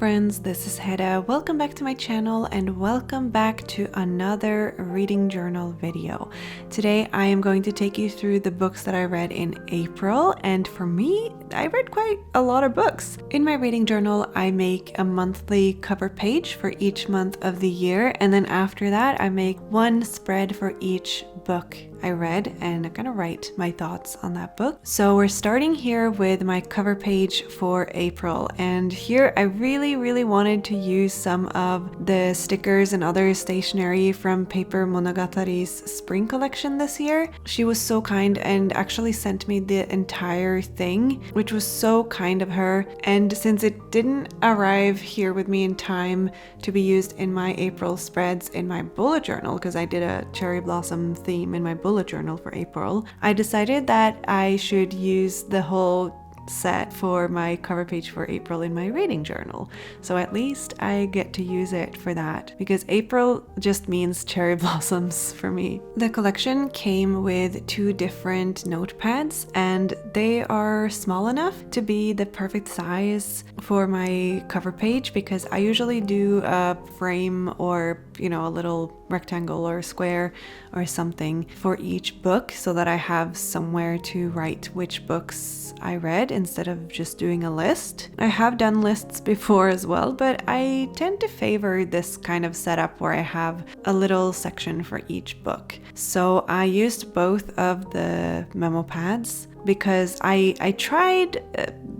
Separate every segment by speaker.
Speaker 1: friends, this is Hedda. Welcome back to my channel and welcome back to another reading journal video. Today I am going to take you through the books that I read in April, and for me, I read quite a lot of books. In my reading journal, I make a monthly cover page for each month of the year, and then after that I make one spread for each book I read and I kind of write my thoughts on that book. So we're starting here with my cover page for April, and here I really wanted to use some of the stickers and other stationery from Paper Monogatari's spring collection this year. She was so kind and actually sent me the entire thing, which was so kind of her, and since it didn't arrive here with me in time to be used in my April spreads in my bullet journal, because I did a cherry blossom theme in my bullet journal for April, I decided that I should use the whole set for my cover page for April in my reading journal. So at least I get to use it for that, because April just means cherry blossoms for me. The collection came with 2 different notepads, and they are small enough to be the perfect size for my cover page, because I usually do a frame or a little rectangle or square or something for each book so that I have somewhere to write which books I read instead of just doing a list. I have done lists before as well, but I tend to favor this kind of setup where I have a little section for each book. So I used both of the memo pads because I tried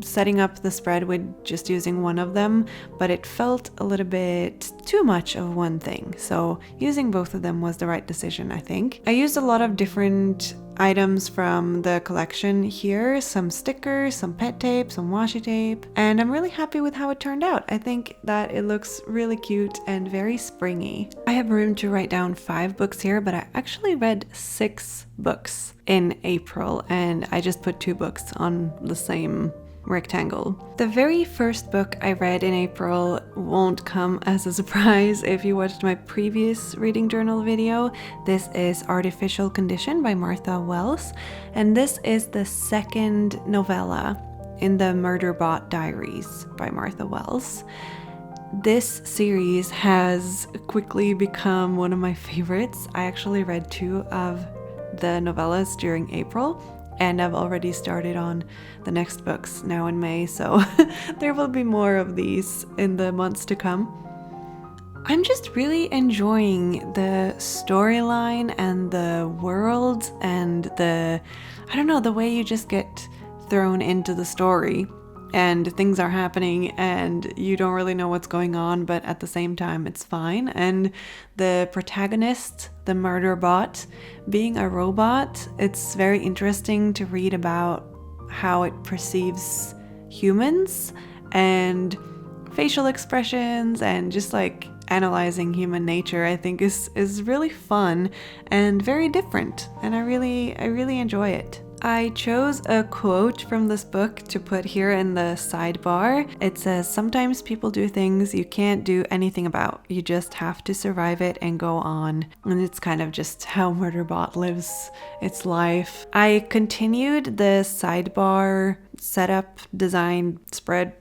Speaker 1: setting up the spread with just using one of them, but it felt a little bit too much of one thing. So using both of them was the right decision, I think. I used a lot of different items from the collection here, some stickers, some pet tape, some washi tape, and I'm really happy with how it turned out. I think that it looks really cute and very springy. I have room to write down 5 books here, but I actually read 6 books in April, and I just put 2 books on the same rectangle. The very first book I read in April won't come as a surprise if you watched my previous reading journal video. This is Artificial Condition by Martha Wells, and this is the second novella in the Murderbot Diaries by Martha Wells. This series has quickly become one of my favorites. I actually read 2 of the novellas during April, and I've already started on the next books now in May, so there will be more of these in the months to come. I'm just really enjoying the storyline and the world and the way you just get thrown into the story and things are happening and you don't really know what's going on, but at the same time it's fine. And the protagonist, the murder bot, being a robot, it's very interesting to read about how it perceives humans and facial expressions and just like analyzing human nature. I think is really fun and very different, and I really enjoy it. I chose a quote from this book to put here in the sidebar. It says, "Sometimes people do things you can't do anything about. You just have to survive it and go on." And it's kind of just how Murderbot lives its life. I continued the sidebar setup design spread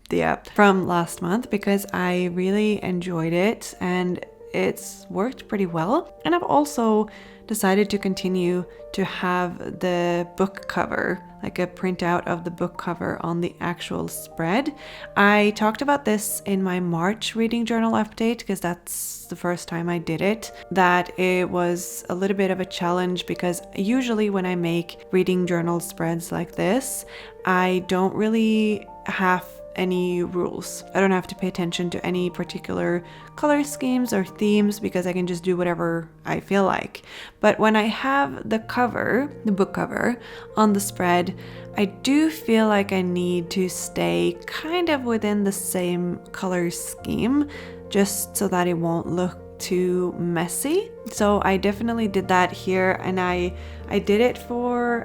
Speaker 1: from last month because I really enjoyed it and it's worked pretty well. And I've also decided to continue to have the book cover, like a printout of the book cover on the actual spread. I talked about this in my March reading journal update because that's the first time I did it, that it was a little bit of a challenge because usually when I make reading journal spreads like this, I don't really have any rules. I don't have to pay attention to any particular color schemes or themes because I can just do whatever I feel like. But when I have the book cover on the spread, I do feel like I need to stay kind of within the same color scheme just so that it won't look too messy. So I definitely did that here, and I did it for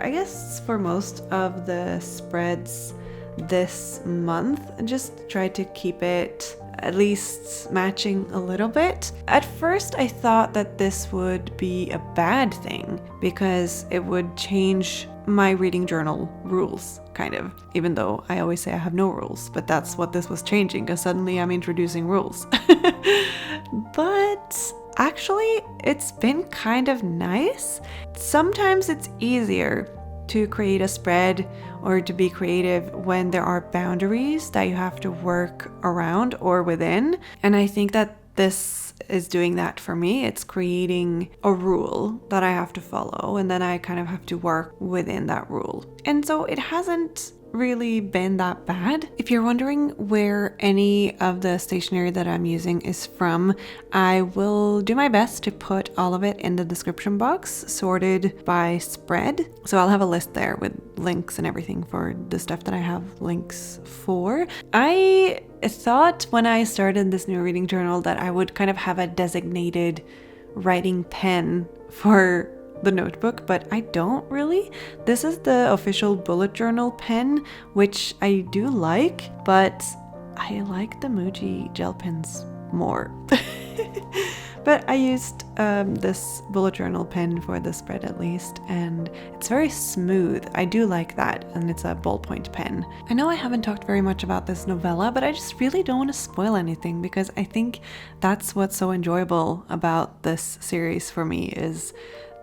Speaker 1: most of the spreads this month, and just try to keep it at least matching a little bit. At first I thought that this would be a bad thing because it would change my reading journal rules, kind of, even though I always say I have no rules, but that's what this was changing, because suddenly I'm introducing rules. But actually, it's been kind of nice. Sometimes it's easier to create a spread or to be creative when there are boundaries that you have to work around or within. And I think that this is doing that for me. It's creating a rule that I have to follow, and then I kind of have to work within that rule. And so it hasn't really been that bad. If you're wondering where any of the stationery that I'm using is from, I will do my best to put all of it in the description box, sorted by spread. So I'll have a list there with links and everything for the stuff that I have links for. I thought when I started this new reading journal that I would kind of have a designated writing pen for the notebook, but I don't really. This is the official bullet journal pen, which I do like, but I like the Muji gel pens more. But I used this bullet journal pen for the spread at least, and it's very smooth. I do like that, and it's a ballpoint pen. I know I haven't talked very much about this novella, but I just really don't want to spoil anything, because I think that's what's so enjoyable about this series for me, is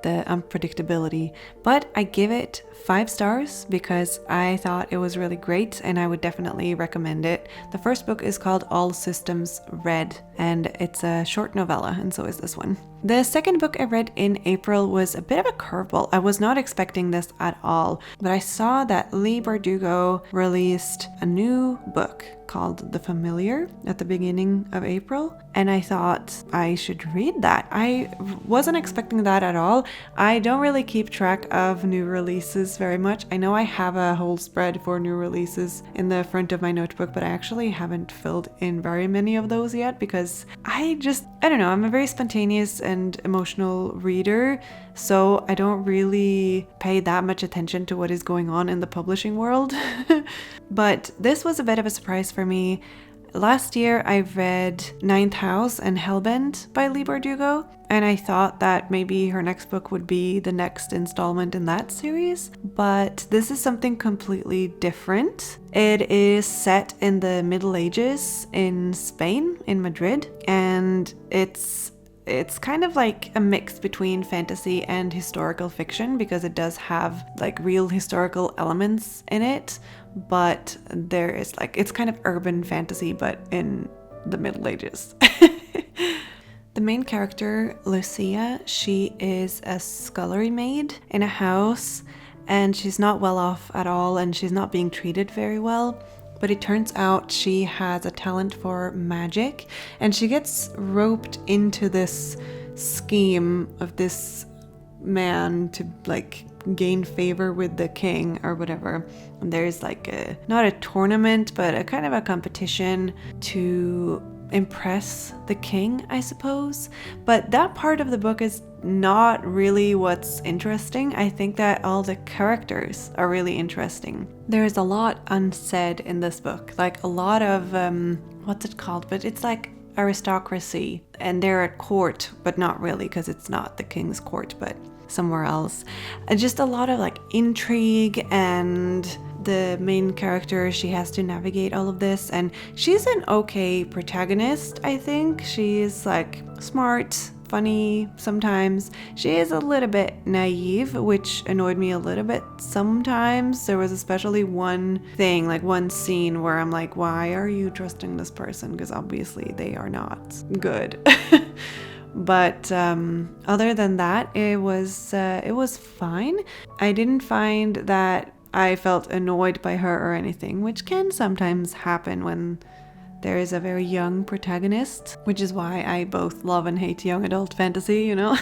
Speaker 1: the unpredictability. But I give it 5 stars because I thought it was really great, and I would definitely recommend it. The first book is called All Systems Red, and it's a short novella, and so is this one. The second book I read in April was a bit of a curveball. I was not expecting this at all, but I saw that Leigh Bardugo released a new book called The Familiar at the beginning of April, and I thought I should read that. I wasn't expecting that at all. I don't really keep track of new releases very much. I know I have a whole spread for new releases in the front of my notebook, but I actually haven't filled in very many of those yet, because I don't know, I'm a very spontaneous and emotional reader, so I don't really pay that much attention to what is going on in the publishing world. But this was a bit of a surprise for me. Last year I read Ninth House and Hellbent by Leigh Bardugo, and I thought that maybe her next book would be the next installment in that series, but this is something completely different. It is set in the Middle Ages in Spain, in Madrid, and it's kind of like a mix between fantasy and historical fiction, because it does have like real historical elements in it, but there is it's kind of urban fantasy, but in the Middle Ages. The main character, Lucia, she is a scullery maid in a house, and she's not well off at all, and she's not being treated very well. But it turns out she has a talent for magic, and she gets roped into this scheme of this man to gain favor with the king or whatever. And there's not a tournament, but a kind of a competition to impress the king, I suppose. But that part of the book is not really what's interesting. I think that all the characters are really interesting. There is a lot unsaid in this book, a lot of what's it called, but it's like aristocracy, and they're at court, but not really, because it's not the king's court, but somewhere else. And just a lot of intrigue, and the main character, she has to navigate all of this, and she's an okay protagonist. I think she's smart, funny sometimes. She is a little bit naive, which annoyed me a little bit sometimes. There was especially one thing, one scene where I'm like, why are you trusting this person? Because obviously they are not good. But other than that, it was fine. I didn't find that I felt annoyed by her or anything, which can sometimes happen when there is a very young protagonist, which is why I both love and hate young adult fantasy, you know?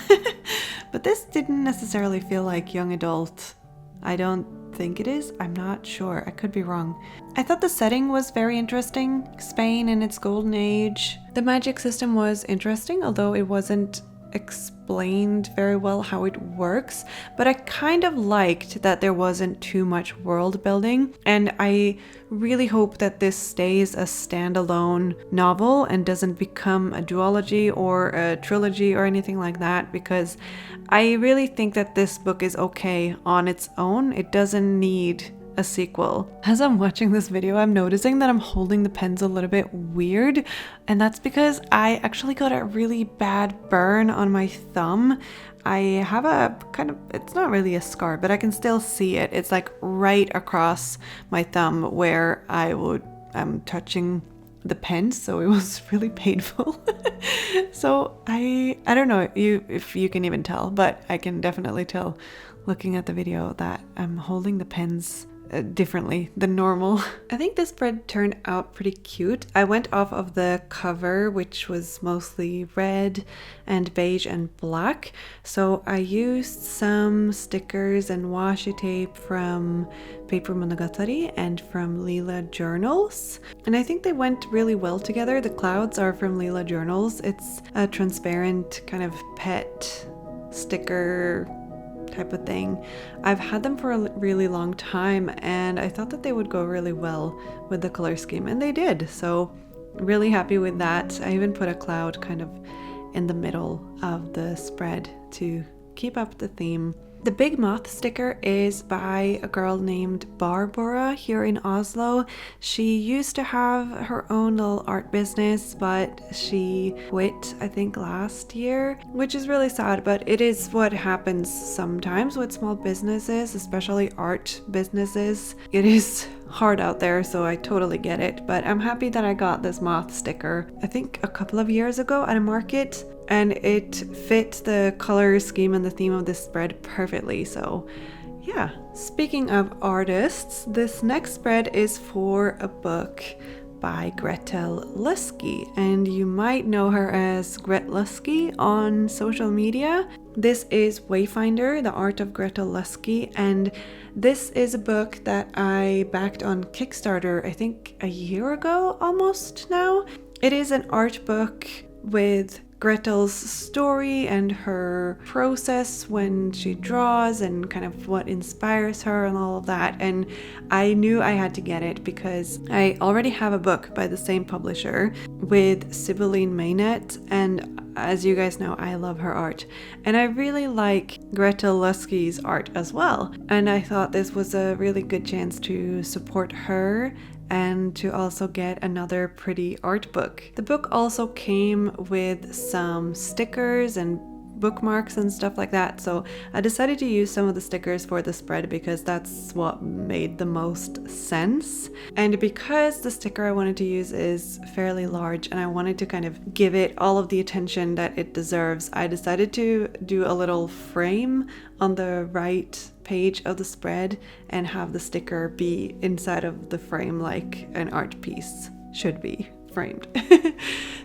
Speaker 1: But this didn't necessarily feel like young adult. I don't think it is. I'm not sure. I could be wrong. I thought the setting was very interesting. Spain in its golden age. The magic system was interesting, although it wasn't explained very well how it works, but I kind of liked that there wasn't too much world building, and I really hope that this stays a standalone novel and doesn't become a duology or a trilogy or anything like that, because I really think that this book is okay on its own. It doesn't need a sequel. As I'm watching this video, I'm noticing that I'm holding the pens a little bit weird, and that's because I actually got a really bad burn on my thumb. I have a kind of, it's not really a scar, but I can still see it. It's like right across my thumb where I'm touching the pen, so it was really painful. So I don't know if you can even tell, but I can definitely tell looking at the video that I'm holding the pens differently than normal. I think this spread turned out pretty cute. I went off of the cover, which was mostly red and beige and black, so I used some stickers and washi tape from Paper Monogatari and from Lila Journals, and I think they went really well together. The clouds are from Lila Journals. It's a transparent kind of pet sticker type of thing. I've had them for a really long time, and I thought that they would go really well with the color scheme, and they did. So really happy with that. I even put a cloud kind of in the middle of the spread to keep up the theme. The big moth sticker is by a girl named Barbara here in Oslo. She used to have her own little art business, but she quit, I think, last year, which is really sad, but it is what happens sometimes with small businesses, especially art businesses. It is hard out there, so I totally get it, but I'm happy that I got this moth sticker, I think a couple of years ago at a market, and it fit the color scheme and the theme of this spread perfectly. So yeah. Speaking of artists, this next spread is for a book by Gretel Lusky, and you might know her as Gret Lusky on social media. This is Wayfinder, the art of Gretel Lusky, and this is a book that I backed on Kickstarter, I think a year ago almost now. It is an art book with Gretel's story and her process when she draws and kind of what inspires her and all of that. And I knew I had to get it because I already have a book by the same publisher with Sibylline Maynet, and as you guys know, I love her art. And I really like Gretel Lusky's art as well. And I thought this was a really good chance to support her and to also get another pretty art book. The book also came with some stickers and bookmarks and stuff like that, so I decided to use some of the stickers for the spread because that's what made the most sense. And because the sticker I wanted to use is fairly large and I wanted to kind of give it all of the attention that it deserves, I decided to do a little frame on the right page of the spread and have the sticker be inside of the frame like an art piece should be framed.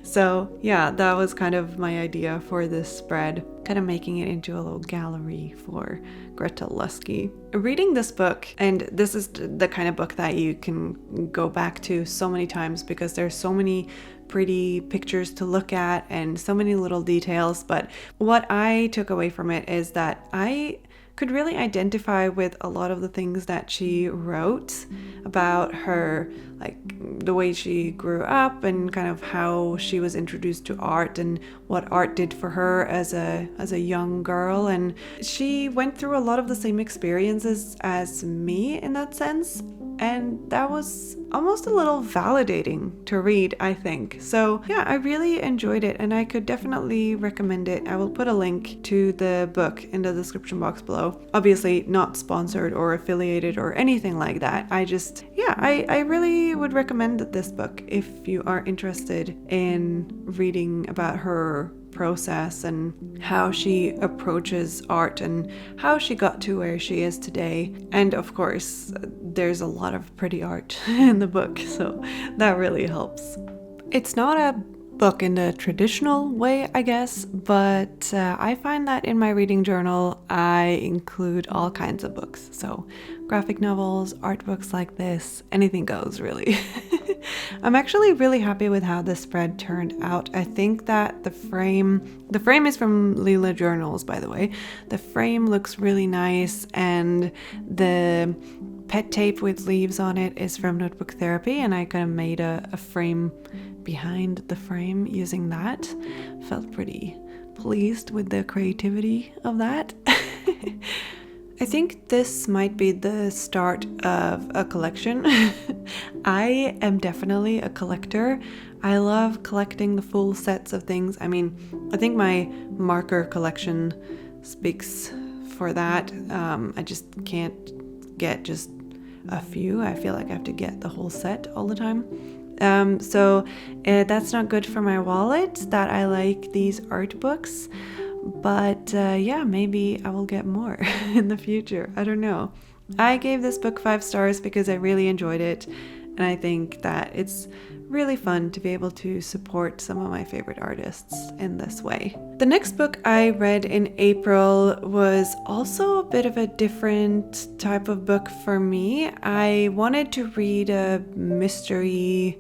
Speaker 1: So yeah, that was kind of my idea for this spread, kind of making it into a little gallery for Gretel Lusky. Reading this book, and this is the kind of book that you can go back to so many times because there's so many pretty pictures to look at and so many little details, but what I took away from it is that I could really identify with a lot of the things that she wrote about her, like the way she grew up and kind of how she was introduced to art and what art did for her as a young girl. And she went through a lot of the same experiences as me in that sense, and that was almost a little validating to read, I think. So yeah, I really enjoyed it and I could definitely recommend it. I will put a link to the book in the description box below. Obviously not sponsored or affiliated or anything like that. I really would recommend this book if you are interested in reading about her process and how she approaches art and how she got to where she is today. And of course, there's a lot of pretty art in the book, so that really helps. It's not a book in the traditional way, I guess, but I find that in my reading journal, I include all kinds of books. So graphic novels, art books like this, anything goes really. I'm actually really happy with how the spread turned out. I think that the frame is from Lila Journals, by the way. The frame looks really nice, and the pet tape with leaves on it is from Notebook Therapy, and I kind of made a frame behind the frame using that. Felt pretty pleased with the creativity of that. I think this might be the start of a collection. I am definitely a collector. I love collecting the full sets of things. I mean, I think my marker collection speaks for that. I just can't get just a few. I feel like I have to get the whole set all the time. So that's not good for my wallet, that I like these art books. But yeah, maybe I will get more in the future. I don't know. I gave this book 5 stars because I really enjoyed it. And I think that it's really fun to be able to support some of my favorite artists in this way. The next book I read in April was also a bit of a different type of book for me. I wanted to read a mystery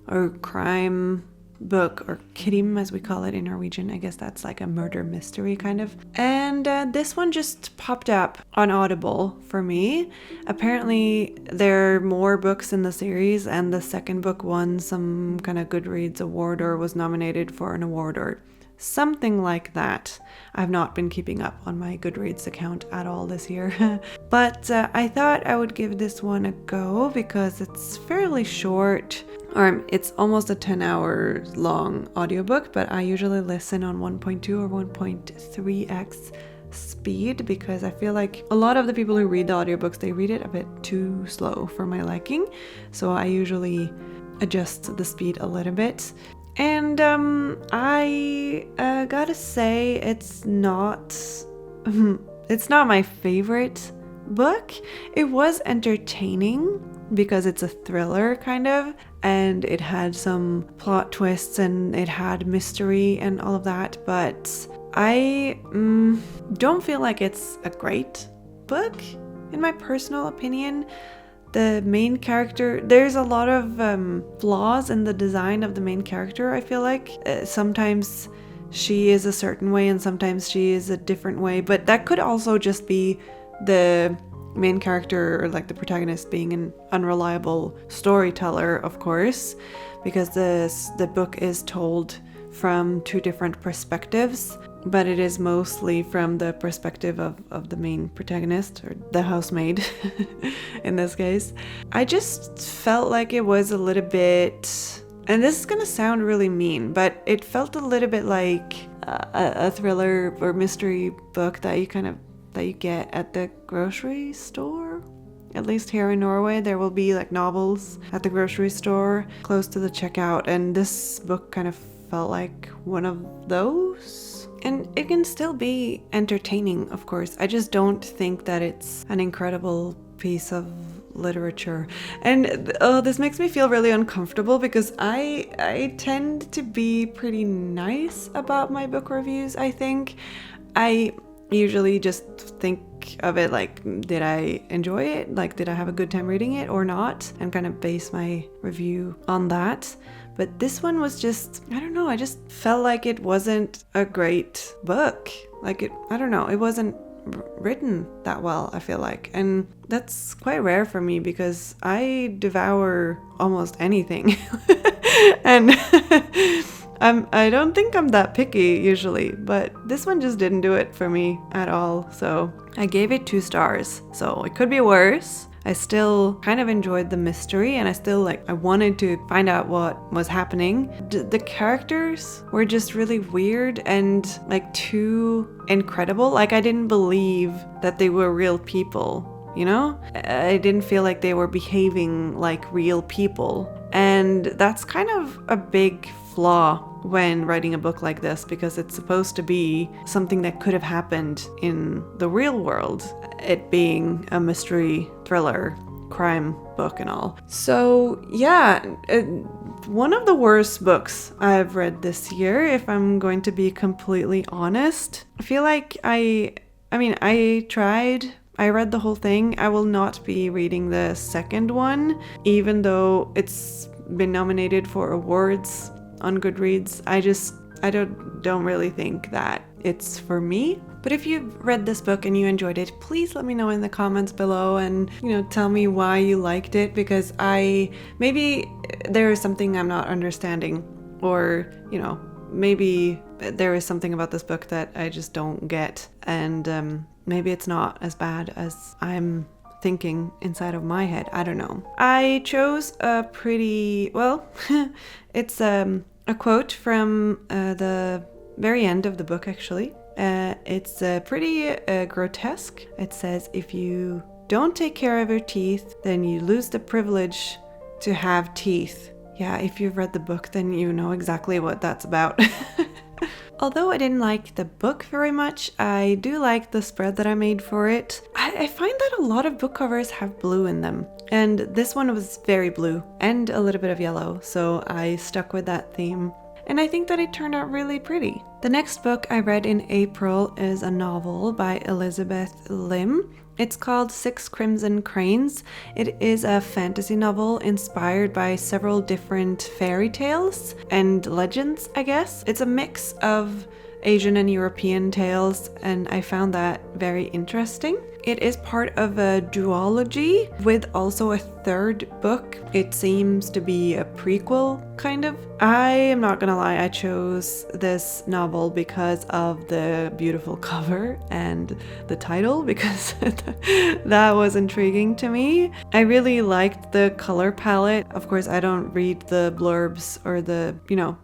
Speaker 1: or crime book, or krim as we call it in Norwegian. I guess that's like a murder mystery kind of. And this one just popped up on Audible for me. Apparently there are more books in the series, and the second book won some kind of Goodreads award or was nominated for an award or something like that. I've not been keeping up on my Goodreads account at all this year. But I thought I would give this one a go because it's fairly short. Or it's almost a 10-hour long audiobook, but I usually listen on 1.2 or 1.3x speed because I feel like a lot of the people who read the audiobooks, they read it a bit too slow for my liking. So I usually adjust the speed a little bit. And I gotta say it's not my favorite book. It was entertaining because it's a thriller kind of, and it had some plot twists and it had mystery and all of that, but I don't feel like it's a great book in my personal opinion. The main character, there's a lot of flaws in the design of the main character. I feel like sometimes she is a certain way and sometimes she is a different way, but that could also just be the main character, or like the protagonist, being an unreliable storyteller, of course, because the book is told from 2 different perspectives, but it is mostly from the perspective of the main protagonist, or the housemaid in this case. I just felt like it was a little bit, and this is gonna sound really mean, but it felt a little bit like a thriller or mystery book that you get at the grocery store. At least here in Norway, there will be like novels at the grocery store close to the checkout, and this book kind of felt like one of those. And it can still be entertaining, of course. I just don't think that it's an incredible piece of literature. And this makes me feel really uncomfortable because I tend to be pretty nice about my book reviews, I think. I usually just think of it like, did I enjoy it? Like, did I have a good time reading it or not? And kind of base my review on that. But this one was just, I don't know, I just felt like it wasn't a great book. Like it wasn't written that well, I feel like. And that's quite rare for me because I devour almost anything. And I don't think I'm that picky usually, but this one just didn't do it for me at all. So I gave it 2 stars. So it could be worse. I still kind of enjoyed the mystery, and I wanted to find out what was happening. The characters were just really weird and like too incredible. Like, I didn't believe that they were real people, you know? I didn't feel like they were behaving like real people. And that's kind of a big flaw when writing a book like this, because it's supposed to be something that could have happened in the real world, it being a mystery thriller crime book and all. So yeah, one of the worst books I've read this year, if I'm going to be completely honest. I feel like I read the whole thing. I will not be reading the second one, even though it's been nominated for awards on Goodreads. I don't really think that it's for me. But if you've read this book and you enjoyed it, please let me know in the comments below and, tell me why you liked it, because maybe there is something I'm not understanding, or, maybe there is something about this book that I just don't get, and maybe it's not as bad as I'm thinking inside of my head. I don't know. I chose a pretty, it's a quote from the very end of the book, actually. It's pretty grotesque. It says, "If you don't take care of your teeth, then you lose the privilege to have teeth." Yeah, if you've read the book, then you know exactly what that's about. Although I didn't like the book very much, I do like the spread that I made for it. I find that a lot of book covers have blue in them, and this one was very blue and a little bit of yellow, so I stuck with that theme. And I think that it turned out really pretty. The next book I read in April is a novel by Elizabeth Lim. It's called Six Crimson Cranes. It is a fantasy novel inspired by several different fairy tales and legends, I guess. It's a mix of Asian and European tales, and I found that very interesting. It is part of a duology with also a third book. It seems to be a prequel, kind of. I am not gonna lie, I chose this novel because of the beautiful cover and the title, because that was intriguing to me. I really liked the color palette. Of course, I don't read the blurbs or the,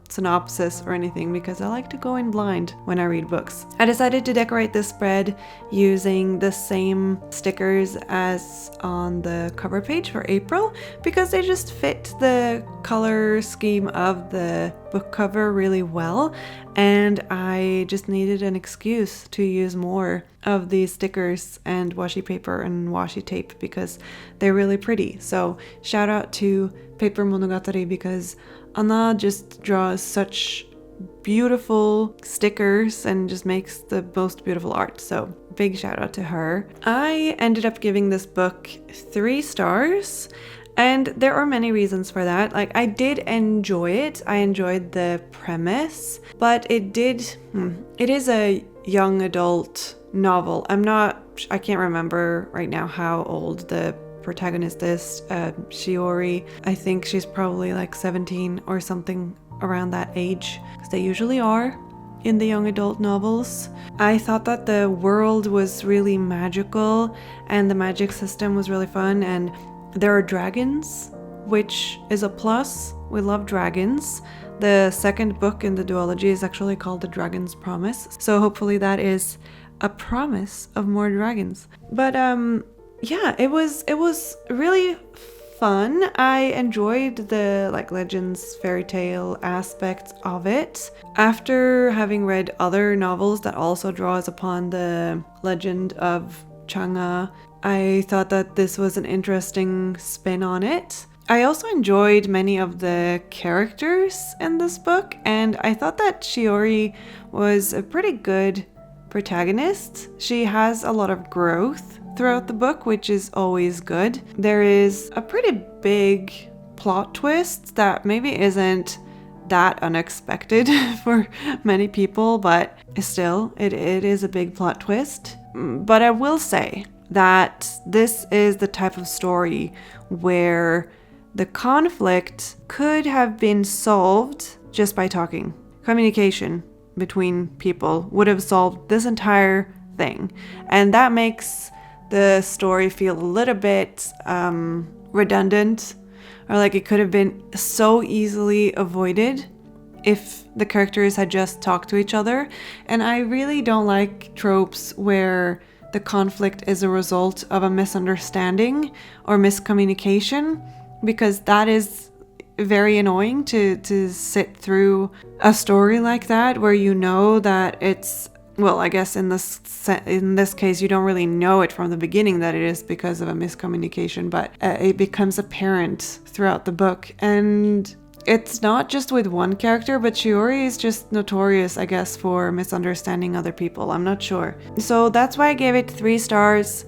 Speaker 1: synopsis or anything, because I like to go in blind when I read books. I decided to decorate this spread using the same stickers as on the cover page for April, because they just fit the color scheme of the book cover really well, and I just needed an excuse to use more of these stickers and washi paper and washi tape, because they're really pretty. So shout out to Paper Monogatari, because Anna just draws such beautiful stickers and just makes the most beautiful art, so big shout out to her. I ended up giving this book 3 stars, and there are many reasons for that. Like, I did enjoy it. I enjoyed the premise, but it is a young adult novel. I can't remember right now how old the protagonist is, Shiori. I think she's probably like 17 or something around that age, because they usually are in the young adult novels. I thought that the world was really magical and the magic system was really fun, and there are dragons, which is a plus. We love dragons. The second book in the duology is actually called The Dragon's Promise, so hopefully that is a promise of more dragons. But yeah, it was really fun. I enjoyed the legends, fairy tale aspects of it. After having read other novels that also draws upon the legend of Chang'e, I thought that this was an interesting spin on it. I also enjoyed many of the characters in this book, and I thought that Shiori was a pretty good protagonist. She has a lot of growth throughout the book, which is always good. There is a pretty big plot twist that maybe isn't that unexpected for many people, but still, it is a big plot twist. But I will say that this is the type of story where the conflict could have been solved just by talking. Communication between people would have solved this entire thing, and that makes the story feel a little bit redundant, or like it could have been so easily avoided if the characters had just talked to each other. And I really don't like tropes where the conflict is a result of a misunderstanding or miscommunication, because that is very annoying to sit through a story like that, where you know that it's, well, I guess in this case you don't really know it from the beginning that it is because of a miscommunication, but it becomes apparent throughout the book. And it's not just with one character, but Shiori is just notorious, I guess, for misunderstanding other people. I'm not sure. So that's why I gave it 3 stars,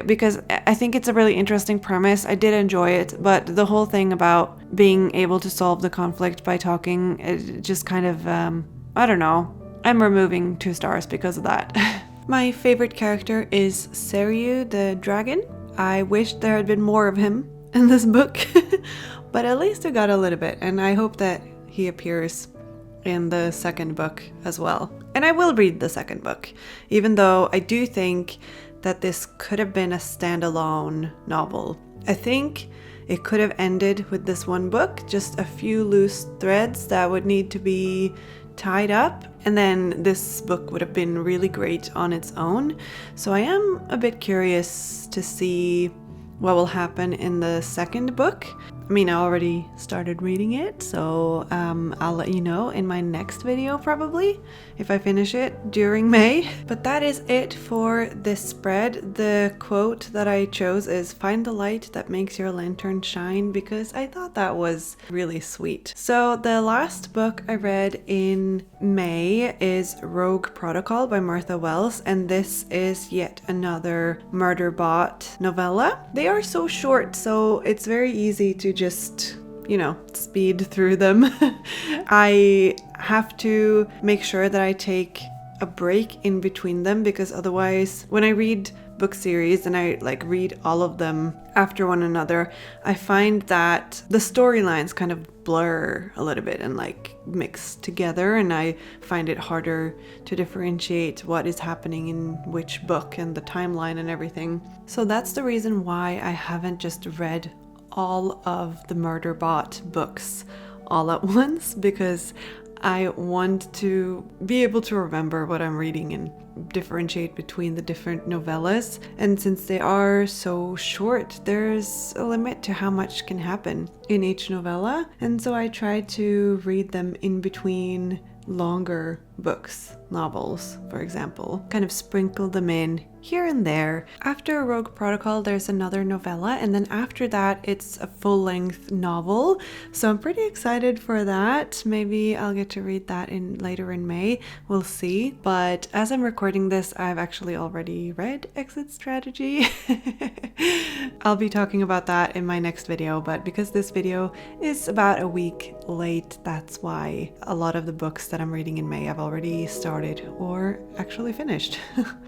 Speaker 1: because I think it's a really interesting premise. I did enjoy it, but the whole thing about being able to solve the conflict by talking, it just kind of, I don't know. I'm removing 2 stars because of that. My favorite character is Seryu the dragon. I wish there had been more of him in this book, but at least I got a little bit, and I hope that he appears in the second book as well. And I will read the second book, even though I do think that this could have been a standalone novel. I think it could have ended with this one book, just a few loose threads that would need to be tied up, and then this book would have been really great on its own. So I am a bit curious to see what will happen in the second book. I mean, I already started reading it, so I'll let you know in my next video probably, if I finish it during May. But that is it for this spread. The quote that I chose is "Find the light that makes your lantern shine," because I thought that was really sweet. So the last book I read in May is Rogue Protocol by Martha Wells, and this is yet another Murderbot novella. They are so short, so it's very easy to just, you know, speed through them. I have to make sure that I take a break in between them, because otherwise when I read book series and I like read all of them after one another, I find that the storylines kind of blur a little bit and like mix together, and I find it harder to differentiate what is happening in which book and the timeline and everything. So that's the reason why I haven't just read all of the Murderbot books all at once, because I want to be able to remember what I'm reading and differentiate between the different novellas. And since they are so short, there's a limit to how much can happen in each novella. And so I try to read them in between longer books, novels, for example, kind of sprinkle them in here and there. After Rogue Protocol, there's another novella, and then after that, it's a full-length novel. So I'm pretty excited for that. Maybe I'll get to read that later in May. We'll see. But as I'm recording this, I've actually already read Exit Strategy. I'll be talking about that in my next video, but because this video is about a week late, that's why a lot of the books that I'm reading in May I've already started or actually finished.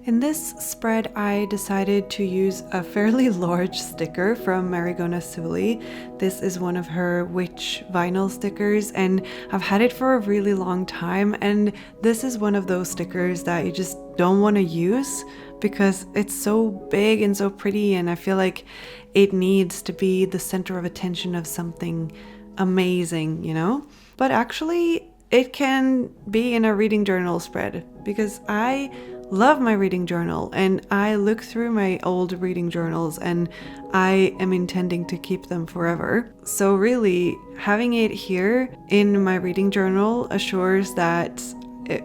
Speaker 1: In this spread, I decided to use a fairly large sticker from Marigona Suli. This is one of her witch vinyl stickers, and I've had it for a really long time, and this is one of those stickers that you just don't want to use because it's so big and so pretty, and I feel like it needs to be the center of attention of something amazing, you know? But actually, it can be in a reading journal spread, because I love my reading journal and I look through my old reading journals and I am intending to keep them forever. So really, having it here in my reading journal assures that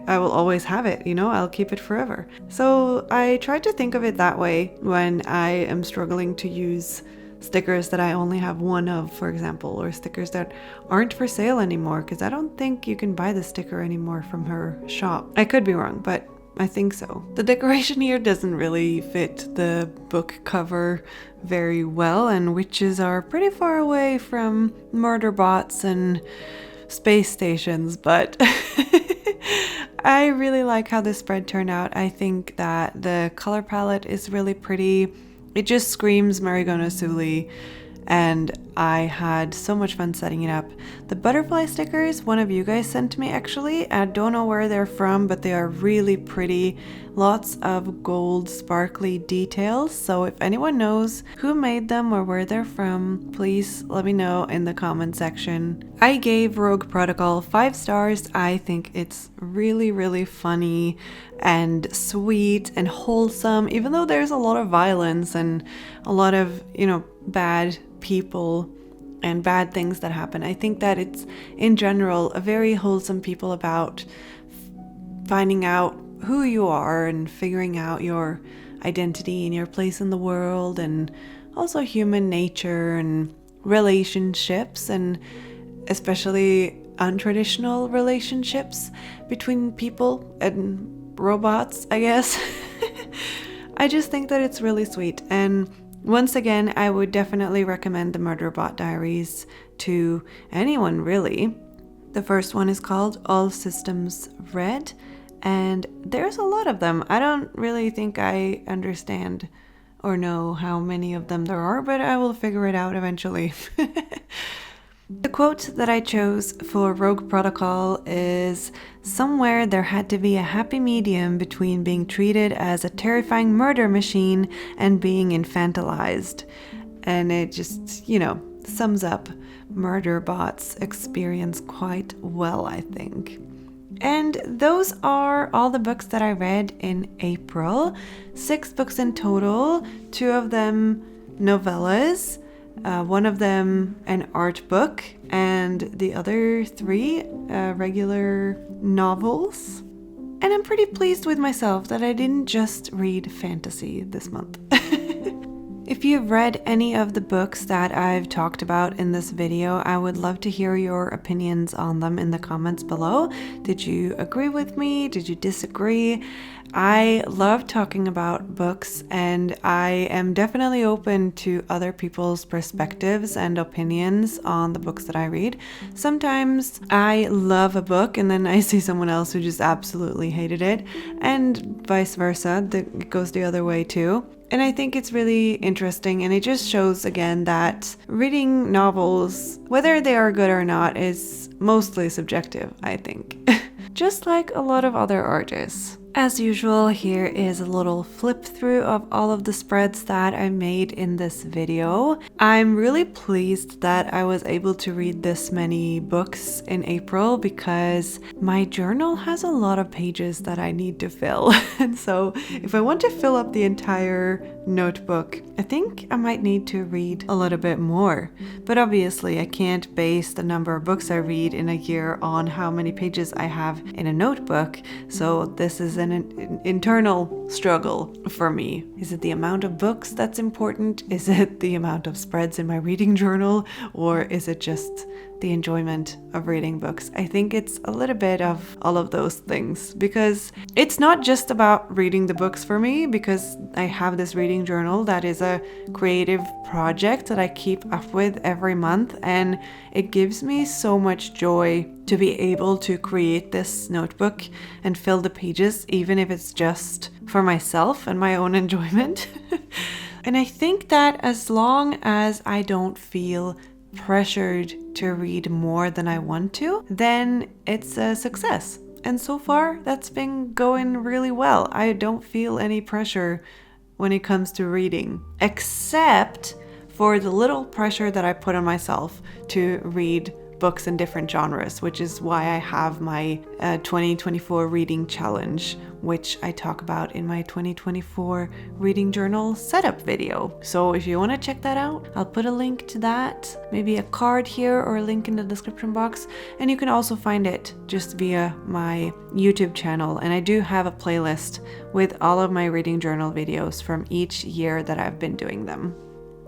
Speaker 1: I will always have it, you know, I'll keep it forever. So I try to think of it that way when I am struggling to use stickers that I only have one of, for example, or stickers that aren't for sale anymore, because I don't think you can buy the sticker anymore from her shop. I could be wrong, but I think so. The decoration here doesn't really fit the book cover very well, and witches are pretty far away from murder bots and space stations, but I really like how this spread turned out. I think that the color palette is really pretty. It just screams Marigona Suli, and I had so much fun setting it up. The butterfly stickers, one of you guys sent to me actually. I don't know where they're from, but they are really pretty. Lots of gold sparkly details. So if anyone knows who made them or where they're from, please let me know in the comment section. I gave Rogue Protocol 5 stars. I think it's really, really funny and sweet and wholesome, even though there's a lot of violence and a lot of, you know, bad people and bad things that happen. I think that it's in general a very wholesome people about finding out who you are and figuring out your identity and your place in the world, and also human nature and relationships, and especially untraditional relationships between people and robots, I guess. I just think that it's really sweet, and once again, I would definitely recommend the Murderbot Diaries to anyone really. The first one is called All Systems Red, and there's a lot of them. I don't really think I understand or know how many of them there are, but I will figure it out eventually. The quote that I chose for Rogue Protocol is, "Somewhere there had to be a happy medium between being treated as a terrifying murder machine and being infantilized." And it just, sums up Murderbot's experience quite well, I think. And those are all the books that I read in April. 6 books in total, 2 of them novellas, one of them an art book, and the other 3 regular novels. And I'm pretty pleased with myself that I didn't just read fantasy this month. If you've read any of the books that I've talked about in this video, I would love to hear your opinions on them in the comments below. Did you agree with me? Did you disagree? I love talking about books, and I am definitely open to other people's perspectives and opinions on the books that I read. Sometimes I love a book and then I see someone else who just absolutely hated it, and vice versa. It goes the other way too. And I think it's really interesting, and it just shows again that reading novels, whether they are good or not, is mostly subjective, I think. Just like a lot of other artists. As usual, here is a little flip through of all of the spreads that I made in this video. I'm really pleased that I was able to read this many books in April because my journal has a lot of pages that I need to fill. And so if I want to fill up the entire notebook, I think I might need to read a little bit more. But obviously I can't base the number of books I read in a year on how many pages I have in a notebook. So this is an internal struggle for me. Is it the amount of books that's important? Is it the amount of spreads in my reading journal? Or is it just the enjoyment of reading books? I think it's a little bit of all of those things, because it's not just about reading the books for me, because I have this reading journal that is a creative project that I keep up with every month, and it gives me so much joy to be able to create this notebook and fill the pages, even if it's just for myself and my own enjoyment. And I think that as long as I don't feel pressured to read more than I want to, then it's a success. And so far, that's been going really well. I don't feel any pressure when it comes to reading, except for the little pressure that I put on myself to read books in different genres, which is why I have my 2024 reading challenge, which I talk about in my 2024 reading journal setup video. So if you want to check that out, I'll put a link to that, maybe a card here or a link in the description box. And you can also find it just via my YouTube channel. And I do have a playlist with all of my reading journal videos from each year that I've been doing them.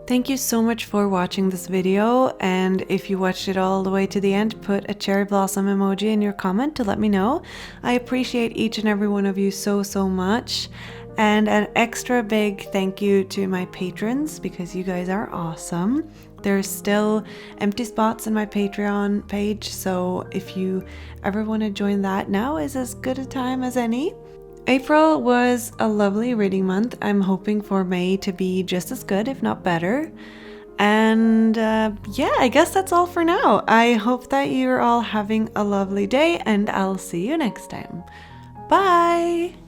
Speaker 1: Thank you so much for watching this video, and if you watched it all the way to the end, put a cherry blossom emoji in your comment to let me know. I appreciate each and every one of you so much. And an extra big thank you to my patrons, because you guys are awesome. There's still empty spots in my Patreon page, so if you ever want to join that, now is as good a time as any. April was a lovely reading month. I'm hoping for May to be just as good, if not better. And yeah, I guess that's all for now. I hope that you're all having a lovely day, and I'll see you next time. Bye!